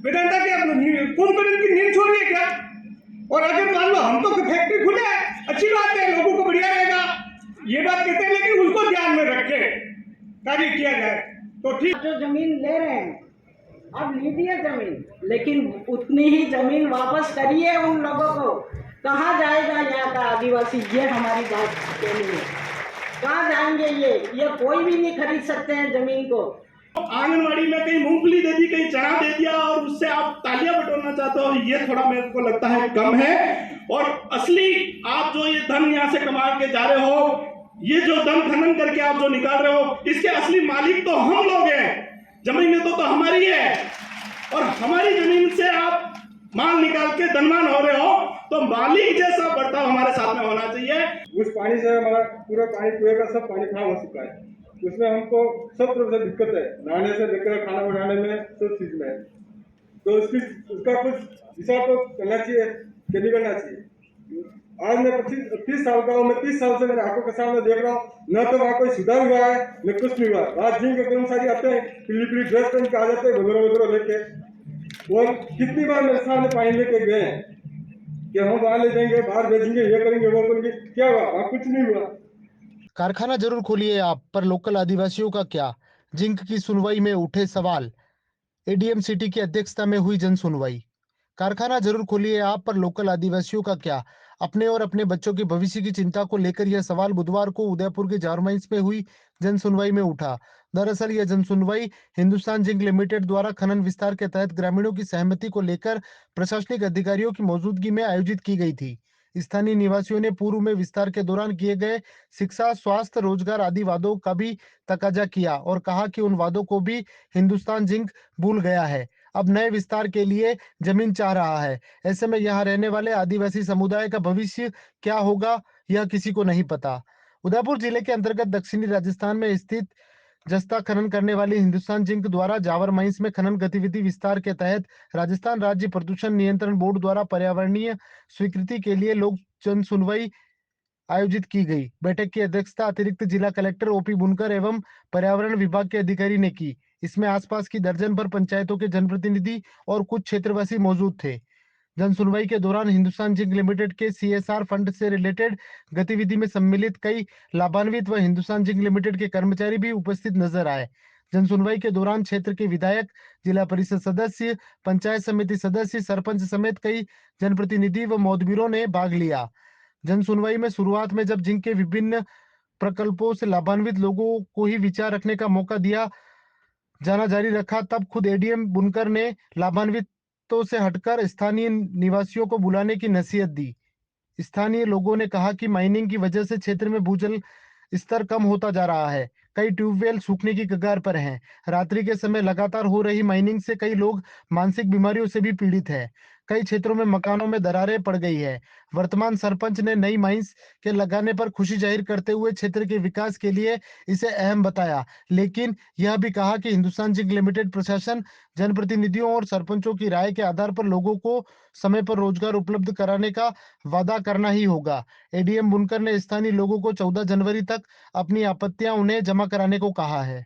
वेदांता क्या फोन कर इनकी नींद छोड़ रही है क्या? और अगर मान लो हम तो फैक्ट्री खुले है, अच्छी बात है, लोगों को बढ़िया रहेगा, ये बात कहते हैं, लेकिन उसको ध्यान में रख के कार्य किया जाए तो ठीक। जो जमीन ले रहे हैं अब लीजिए जमीन, लेकिन उतनी ही जमीन वापस करिए उन लोगों को। कहाँ जाएगा यहाँ का आदिवासी? ये हमारी बात के लिए कहाँ जाएंगे? ये कोई भी नहीं खरीद सकते हैं जमीन को। आंगनवाड़ी में कहीं मूंगफली दे दी, कहीं चना दे दिया और उससे आप तालियां बटोरना चाहते हो, ये थोड़ा मेरे को लगता है कम है। और असली आप जो ये धन यहाँ से कमा के जा रहे हो, ये जो धन खनन करके आप जो निकाल रहे हो, इसके असली मालिक तो हम लोग हैं। जमीन तो हमारी है और हमारी जमीन से आप माल निकाल के धनवान हो रहे हो, तो मालिक जैसा बर्ताव हमारे साथ में होना चाहिए। उस पानी से हमारा पूरा पानी कुएं का सब पानी खराब हो चुका है, उसमें हमको सब तरह से दिक्कत है, नहाने से लेकर खाना बनाने में सब चीज में। तो उसका कुछ हिसाब तो करना चाहिए कि नहीं करना चाहिए। आज मैं 30 साल का हूँ, मैं 30 साल से मेरे आंखों के सामने देख रहा हूँ, न तो वहाँ कोई सुधार हुआ है न कुछ नहीं हुआ। आज जिन के कर्मचारी आते हैं पीली पीली ड्रेस पहन के आ जाते हैं, घुघरा लेके, और कितनी बार मेरे सामने पानी लेके गए हैं कि हम वहाँ ले जाएंगे, बाहर भेजेंगे, ये करेंगे वो करेंगे, क्या हुआ? वहाँ कुछ नहीं हुआ। कारखाना जरूर खोलिए आप, पर लोकल आदिवासियों का क्या? जिंक की सुनवाई में उठे सवाल। एडीएम सिटी की अध्यक्षता में हुई जन सुनवाई। कारखाना जरूर खोलिए आप, पर लोकल आदिवासियों का क्या? अपने और अपने बच्चों के भविष्य की चिंता को लेकर यह सवाल बुधवार को उदयपुर के जारमाइंस में हुई जन सुनवाई में उठा। दरअसल यह जन सुनवाई हिंदुस्तान जिंक लिमिटेड द्वारा खनन विस्तार के तहत ग्रामीणों की सहमति को लेकर प्रशासनिक अधिकारियों की मौजूदगी में आयोजित की गई थी। स्थानीय निवासियों ने पूर्व में विस्तार के दौरान किए गए शिक्षा, स्वास्थ्य, रोजगार आदि वादों का भी तकाजा किया और कहा कि उन वादों को भी हिंदुस्तान जिंक भूल गया है, अब नए विस्तार के लिए जमीन चाह रहा है। ऐसे में यहाँ रहने वाले आदिवासी समुदाय का भविष्य क्या होगा, यह किसी को नहीं पता। उदयपुर जिले के अंतर्गत दक्षिणी राजस्थान में स्थित जस्ता खनन करने वाली हिंदुस्तान जिंक द्वारा जावर माइंस में खनन गतिविधि विस्तार के तहत राजस्थान राज्य प्रदूषण नियंत्रण बोर्ड द्वारा पर्यावरणीय स्वीकृति के लिए लोक जन सुनवाई आयोजित की गई। बैठक की अध्यक्षता अतिरिक्त जिला कलेक्टर ओपी बुनकर एवं पर्यावरण विभाग के अधिकारी ने की। इसमें आसपास की दर्जन भर पंचायतों के जनप्रतिनिधि और कुछ क्षेत्रवासी मौजूद थे। जन सुनवाई के दौरान हिंदुस्तान जिंक लिमिटेड के सीएसआर फंड से रिलेटेड गतिविधि में सम्मिलित कई लाभान्वित व हिंदुस्तान जिंक लिमिटेड के कर्मचारी भी उपस्थित नजर आए। जन सुनवाई के दौरान क्षेत्र के विधायक, जिला परिषद सदस्य, पंचायत समिति सदस्य, सरपंच समेत कई जनप्रतिनिधि व मौदबीरों ने भाग लिया। जन सुनवाई में शुरुआत में जब जिंक के विभिन्न प्रकल्पों से लाभान्वित लोगों को ही विचार रखने का मौका दिया जाना जारी रखा, तब खुद एडीएम बुनकर ने लाभान्वितों से हटकर स्थानीय निवासियों को बुलाने की नसीहत दी। स्थानीय लोगों ने कहा कि माइनिंग की वजह से क्षेत्र में भूजल स्तर कम होता जा रहा है, कई ट्यूबवेल सूखने की कगार पर हैं। रात्रि के समय लगातार हो रही माइनिंग से कई लोग मानसिक बीमारियों से भी पीड़ित हैं। कई क्षेत्रों में मकानों में दरारें पड़ गई है। वर्तमान सरपंच ने नई माइंस के लगाने पर खुशी जाहिर करते हुए क्षेत्र के विकास के लिए इसे अहम बताया, लेकिन यह भी कहा कि हिंदुस्तान जिंक लिमिटेड प्रशासन, जनप्रतिनिधियों और सरपंचों की राय के आधार पर लोगों को समय पर रोजगार उपलब्ध कराने का वादा करना ही होगा। एडीएम बुनकर ने स्थानीय लोगों को 14 जनवरी तक अपनी आपत्तियां उन्हें जमा कराने को कहा है।